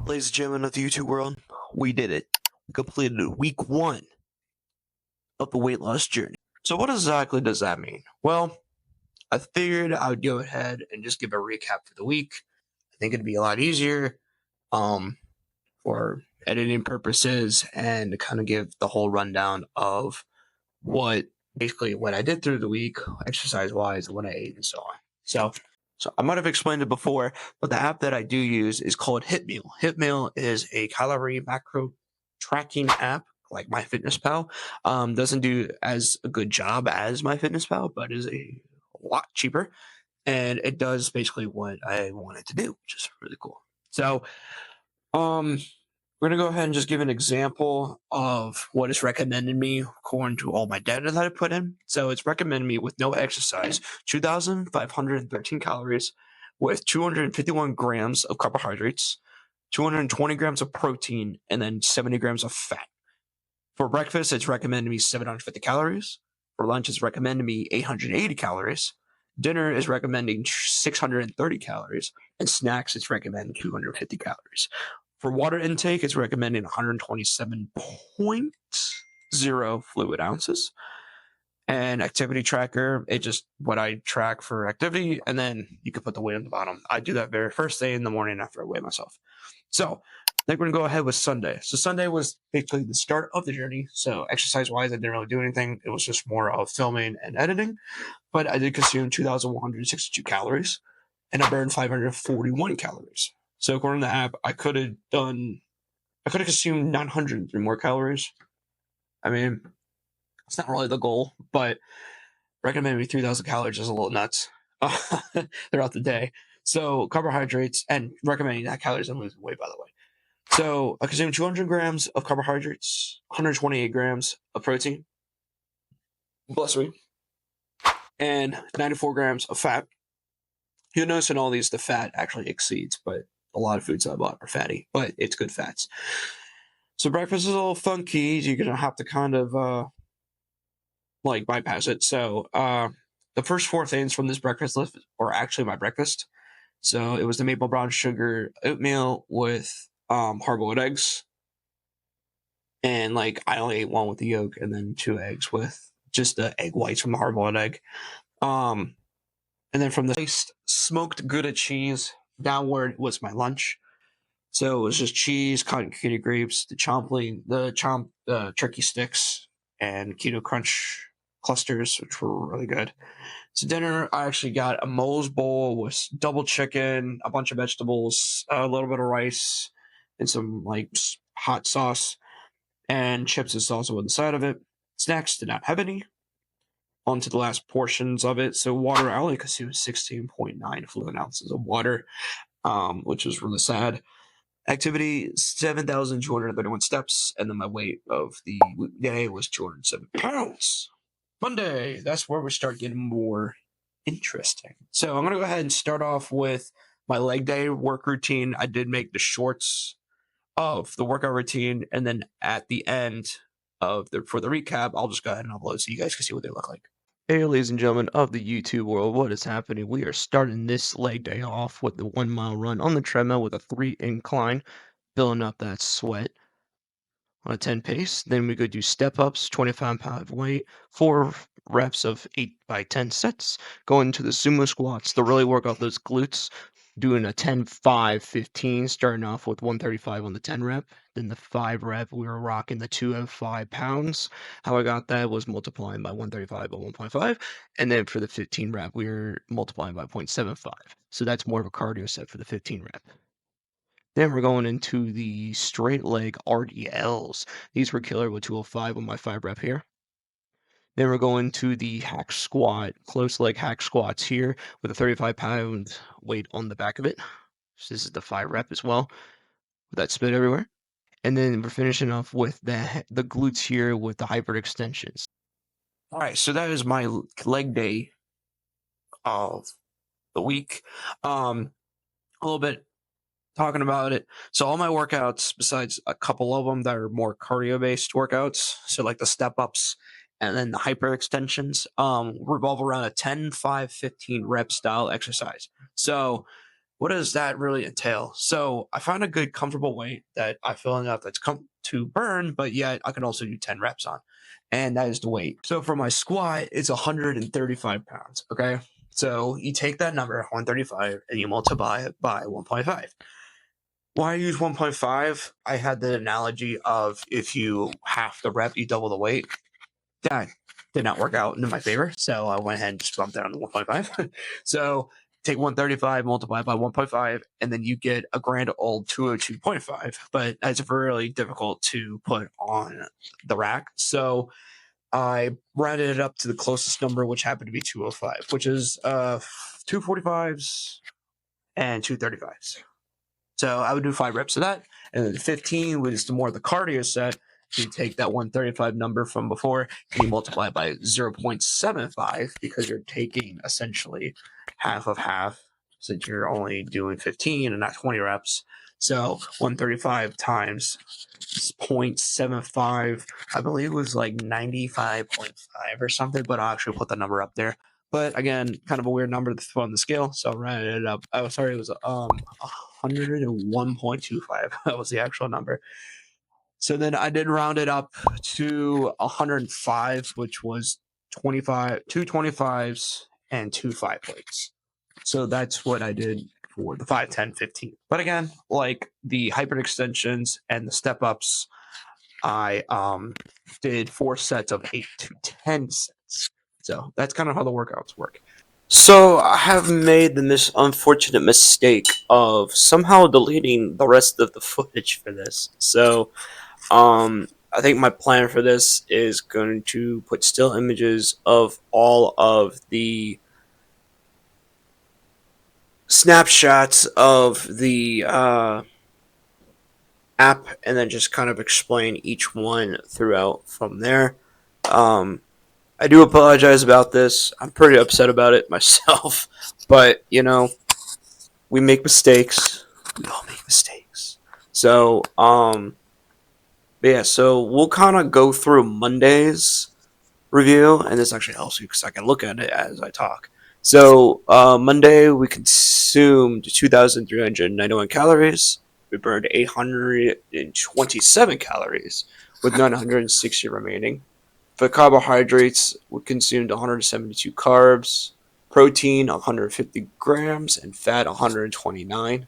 Ladies and gentlemen of the YouTube world, we did it. We completed week 1 of the weight loss journey. So what exactly does that mean? Well, I figured I would go ahead and just give a recap for the week. I think it'd be a lot easier for editing purposes and to kind of give the whole rundown of what I did through the week, exercise-wise, what I ate, and so on. So I might have explained it before, but the app that I do use is called HitMeal. HitMeal is a calorie macro tracking app like MyFitnessPal. Doesn't do as a good job as MyFitnessPal, but is a lot cheaper. And it does basically what I want it to do, which is really cool. So we're going to go ahead and just give an example of what is recommended me according to all my data that I put in. So it's recommended me with no exercise, 2,513 calories with 251 grams of carbohydrates, 220 grams of protein, and then 70 grams of fat. For breakfast, it's recommended me 750 calories. For lunch, it's recommended me 880 calories. Dinner is recommending 630 calories. And snacks, it's recommending 250 calories. For water intake, it's recommending 127.0 fluid ounces. And activity tracker, it's just what I track for activity, and then you can put the weight on the bottom. I do that very first thing in the morning after I weigh myself. So then we're going to go ahead with Sunday. So Sunday was basically the start of the journey. So exercise-wise, I didn't really do anything. It was just more of filming and editing. But I did consume 2,162 calories, and I burned 541 calories. So according to the app, I could have consumed 903 more calories. I mean, it's not really the goal, but recommending me 3,000 calories is a little nuts throughout the day. So carbohydrates, and recommending that calories and losing weight, by the way. So I consumed 200 grams of carbohydrates, 128 grams of protein, bless me, and 94 grams of fat. You'll notice in all these, the fat actually exceeds, but a lot of foods I bought are fatty, but it's good fats. So breakfast is a little funky. You're going to have to kind of bypass it. So the first 4 things from this breakfast list are actually my breakfast. So it was the maple brown sugar oatmeal with hard-boiled eggs. And I only ate 1 with the yolk and then 2 eggs with just the egg whites from the hard-boiled egg. And then from the smoked Gouda cheese downward was my lunch. So it was just cheese, cotton candy grapes, the turkey sticks, and keto crunch clusters, which were really good. So dinner, I actually got a Moe's bowl with double chicken, a bunch of vegetables, a little bit of rice, and some hot sauce, and chips and salsa on the side of it. Snacks did not have any. On to the last portions of it. So water, I only consumed 16.9 fluid ounces of water, which was really sad. Activity, 7,231 steps, and then my weight of the day was 207 pounds. Monday, that's where we start getting more interesting. So I'm going to go ahead and start off with my leg day work routine. I did make the shorts of the workout routine, and then at the end for the recap, I'll just go ahead and upload so you guys can see what they look like. Hey, ladies and gentlemen of the YouTube world, what is happening? We are starting this leg day off with the 1 mile run on the treadmill with a 3 incline, building up that sweat on a 10 pace. Then we go do step ups, 25-pound weight, 4 reps of 8 by 10 sets. Going to the sumo squats to really work out those glutes. Doing a 10-5-15, starting off with 135 on the 10 rep. Then the 5 rep, we were rocking the 205 pounds. How I got that was multiplying by 135 by 1.5. And then for the 15 rep, we were multiplying by 0.75. So that's more of a cardio set for the 15 rep. Then we're going into the straight leg RDLs. These were killer with 205 on my 5 rep here. Then we're going to the hack squat, close leg hack squats here with a 35-pound weight on the back of it. So this is the 5 rep as well, with that spit everywhere. And then we're finishing off with the glutes here with the hybrid extensions. All right, so that is my leg day of the week. A little bit talking about it. So all my workouts, besides a couple of them that are more cardio-based workouts, so like the step-ups, and then the hyper extensions revolve around a 10-5-15 rep style exercise. So what does that really entail? So I found a good, comfortable weight that I feel enough that's come to burn, but yet I can also do 10 reps on. And that is the weight. So for my squat, it's 135 pounds. Okay. So you take that number, 135, and you multiply it by 1.5. Why I use 1.5? I had the analogy of if you half the rep, you double the weight. That did not work out in my favor. So I went ahead and just bumped down to 1.5. So take 135, multiply by 1.5, and then you get a grand old 202.5. But that's really difficult to put on the rack. So I rounded it up to the closest number, which happened to be 205, which is 245s and 235s. So I would do 5 reps of that. And then 15 was the more the cardio set. You take that 135 number from before and you multiply it by 0.75 because you're taking essentially half of half since you're only doing 15 and not 20 reps. So 135 times 0.75, I believe it was like 95.5 or something, but I'll actually put the number up there. But again, kind of a weird number to throw on the scale, so I rounded it up. Oh, sorry, it was 101.25. That was the actual number. So then I did round it up to 105, which was 25, two 25s and two 5 plates. So that's what I did for the 5, 10, 15. But again, like the hybrid extensions and the step ups, I did 4 sets of 8 to 10 sets. So that's kind of how the workouts work. So I have made the unfortunate mistake of somehow deleting the rest of the footage for this. So I think my plan for this is going to put still images of all of the snapshots of the app and then just kind of explain each one throughout from there. I do apologize about this. I'm pretty upset about it myself, but you know, we make mistakes. We all make mistakes. So, but yeah, so we'll kind of go through Monday's review, and this actually helps you because I can look at it as I talk. So, Monday we consumed 2,391 calories. We burned 827 calories, with 960 remaining. For carbohydrates, we consumed 172 carbs, protein 150 grams, and fat 129.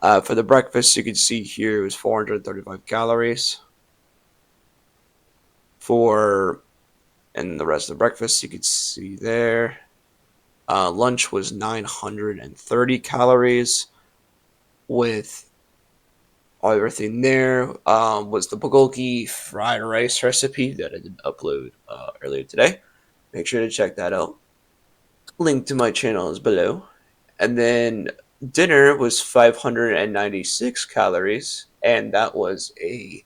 For the breakfast, you can see here it was 435 calories. And the rest of the breakfast, you can see there. Lunch was 930 calories, with everything there. Was the bulgogi fried rice recipe that I did upload earlier today. Make sure to check that out. Link to my channel is below. And then dinner was 596 calories, and that was a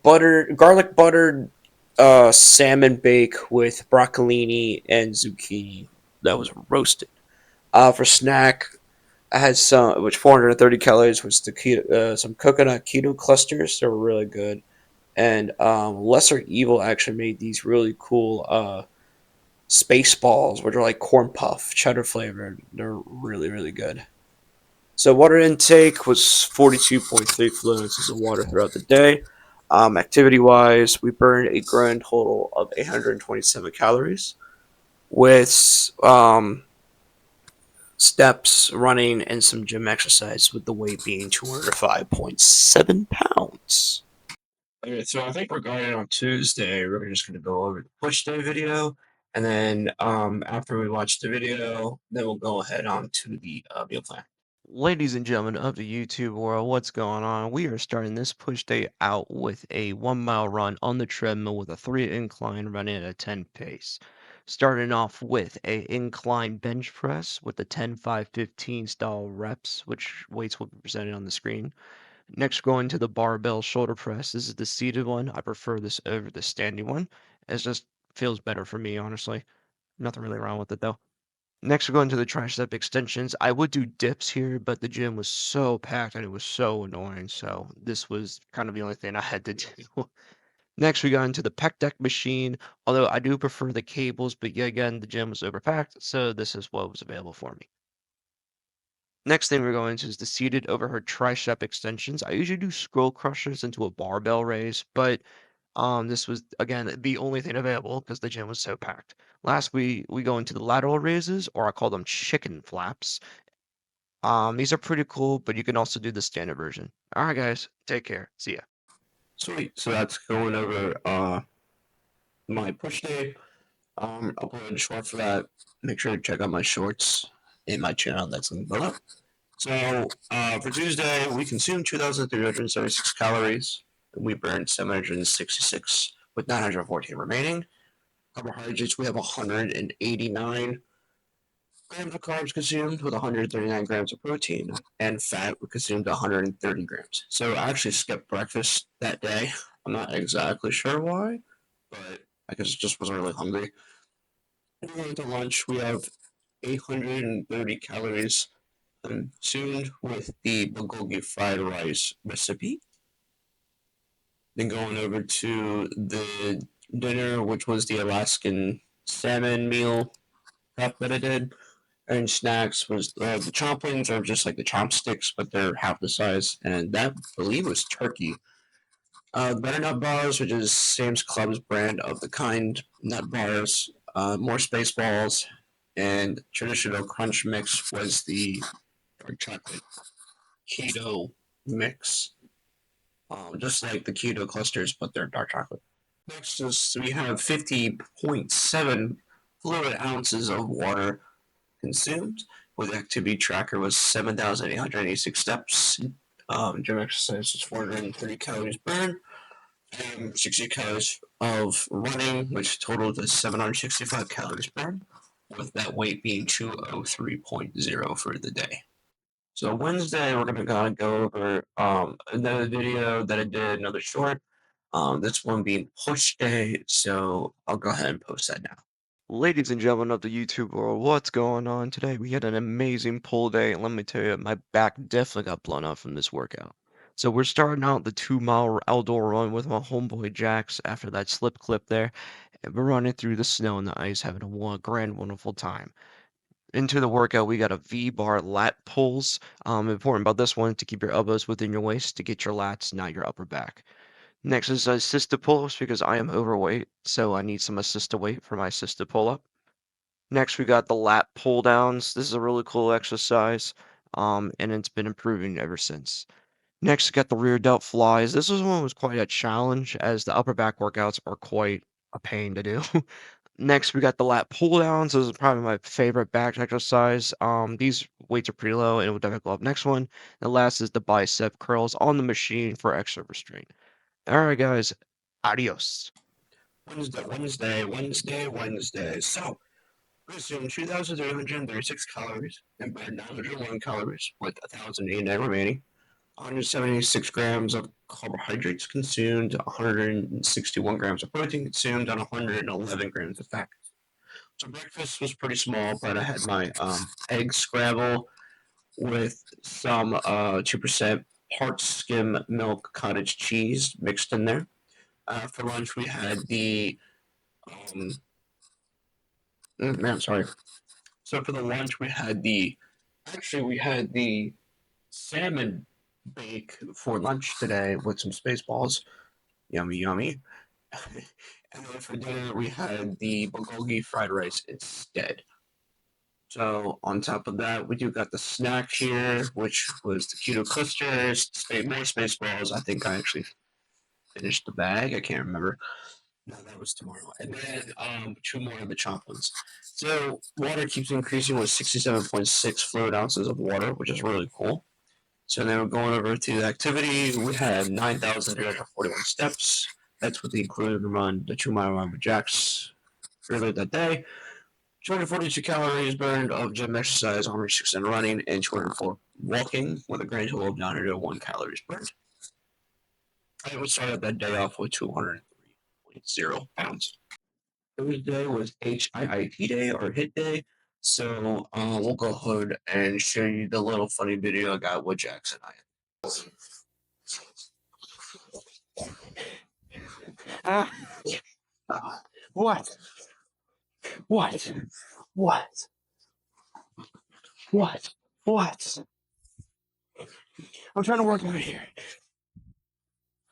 garlic buttered salmon bake with broccolini and zucchini that was roasted. For snack, I had which 430 calories was some coconut keto clusters. They were really good. And Lesser Evil actually made these really cool space balls, which are like corn puff, cheddar flavored. They're really, really good. So water intake was 42.3 fluids of water throughout the day. Activity wise, we burned a grand total of 827 calories with steps, running, and some gym exercise, with the weight being 205.7 pounds. Okay, so I think we're going on Tuesday. We're just going to go over the push day video, and then after we watch the video, then we'll go ahead on to the meal plan. Ladies and gentlemen of the YouTube world, what's going on? We are starting this push day out with a 1 mile run on the treadmill with a 3 incline running at a 10 pace. Starting off with a incline bench press with the 10, 5, 15 style reps, which weights will be presented on the screen. Next, going to the barbell shoulder press. This is the seated one. I prefer this over the standing one. It just feels better for me, honestly. Nothing really wrong with it though. Next, we're going to the tricep extensions. I would do dips here, but the gym was so packed and it was so annoying. So this was kind of the only thing I had to do. Next, we got into the pec deck machine. Although I do prefer the cables, but yet again, the gym was overpacked. So this is what was available for me. Next thing we're going to is the seated overhead tricep extensions. I usually do scroll crushers into a barbell raise, but this was again the only thing available because the gym was so packed. Last we go into the lateral raises, or I call them chicken flaps. These are pretty cool, but you can also do the standard version. All right, guys, take care. See ya. Sweet. So that's going over my push day. Upload a short for that. Make sure to check out my shorts in my channel. That's linked below. So for Tuesday, we consumed 2,376 calories. We burned 766 with 914 remaining. Carbohydrates, we have 189 grams of carbs consumed with 139 grams of protein, and fat we consumed 130 grams. So I actually skipped breakfast that day. I'm not exactly sure why, but I guess it just wasn't really hungry. Going to lunch, we have 830 calories consumed with the bulgogi fried rice recipe. Then going over to the dinner, which was the Alaskan salmon meal prep that I did. And snacks was the chomplings are just like the chopsticks, but they're half the size. And that, I believe, was turkey. Butternut bars, which is Sam's Club's brand of the kind nut bars. More space balls. And traditional crunch mix was the dark chocolate keto mix. Just like the keto clusters, but they're dark chocolate. Next is we have 50.7 fluid ounces of water consumed. With activity tracker was 7,886 steps. Gym exercise was 430 calories burned. 60 calories of running, which totaled to 765 calories burned, with that weight being 203.0 for the day. So Wednesday, we're gonna kind of go over another video that I did, another short. This one being push day, so I'll go ahead and post that now. Ladies and gentlemen of the YouTube world, what's going on today? We had an amazing pull day, and let me tell you, my back definitely got blown out from this workout. So we're starting out the 2 mile outdoor run with my homeboy Jax after that slip clip there, and we're running through the snow and the ice, having a grand, wonderful time. Into the workout, we got a V-bar lat pulls. Important about this one to keep your elbows within your waist to get your lats, not your upper back. Next is assisted pull-ups because I am overweight, so I need some assisted weight for my assisted pull-up. Next, we got the lat pull downs. This is a really cool exercise, and it's been improving ever since. Next, we got the rear delt flies. This one was quite a challenge as the upper back workouts are quite a pain to do. Next, we got the lat pull downs. This is probably my favorite back exercise. These weights are pretty low and it will definitely go up next one. The last is the bicep curls on the machine for extra restraint. All right, guys. Adios. Wednesday. So, consumed 2,336 calories and burned 901 calories with 1,089 remaining. 176 grams of carbohydrates consumed, 161 grams of protein consumed, and 111 grams of fat. So breakfast was pretty small, but I had my egg scramble with some 2% part skim milk cottage cheese mixed in there. For lunch, we had the um, man, sorry. So for the lunch, we had the salmon bake for lunch today with some space balls. Yummy, yummy. And then for dinner, we had the bulgogi fried rice instead. So on top of that, we do got the snack here, which was the keto clusters, more space balls. I think I actually finished the bag. I can't remember. No, that was tomorrow. And then two more of the chopped ones. So water keeps increasing with 67.6 fluid ounces of water, which is really cool. So then we're going over to the activity. We had 9,341 steps. That's with the included run, the 2 mile run with Jax earlier that day. 242 calories burned of gym exercise, 106 in running, and 204 walking, with a grand total of 901 calories burned. I would start that day off with 203.0 pounds. Thursday was HIIT day or HIT day. So we'll go ahead and show you the little funny video I got with Jackson. Ah, what? What? What? What? What? I'm trying to work out here.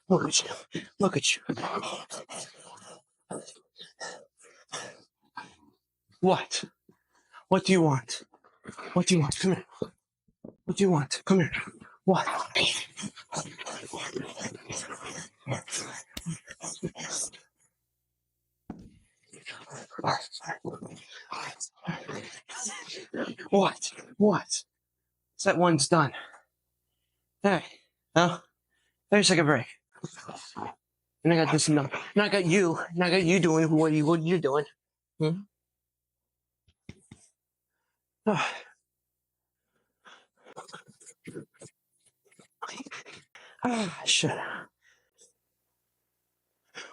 Look at you. Look at you. What? What do you want? What do you want? Come here. What do you want? Come here. What? What? What? That one's done. Hey. Oh, 30-second break. And I got this. No, and I got you. And I got you doing what you're doing. Hmm? Oh. Ah, shit.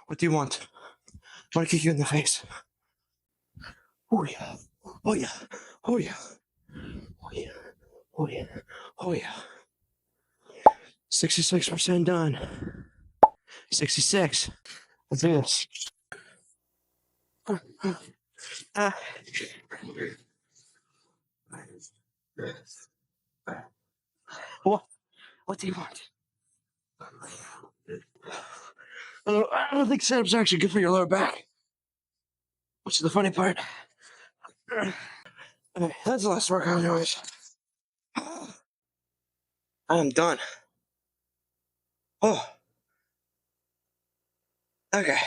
What do you want? I want to kick you in the face. Oh yeah. Oh yeah. Oh yeah. Oh yeah. Oh yeah. Oh yeah. 66% done. 66. Let's do this. What? What do you want? I don't think sit-ups are actually good for your lower back. Which is the funny part. Okay, that's the last workout anyways. I am done. Oh. Okay.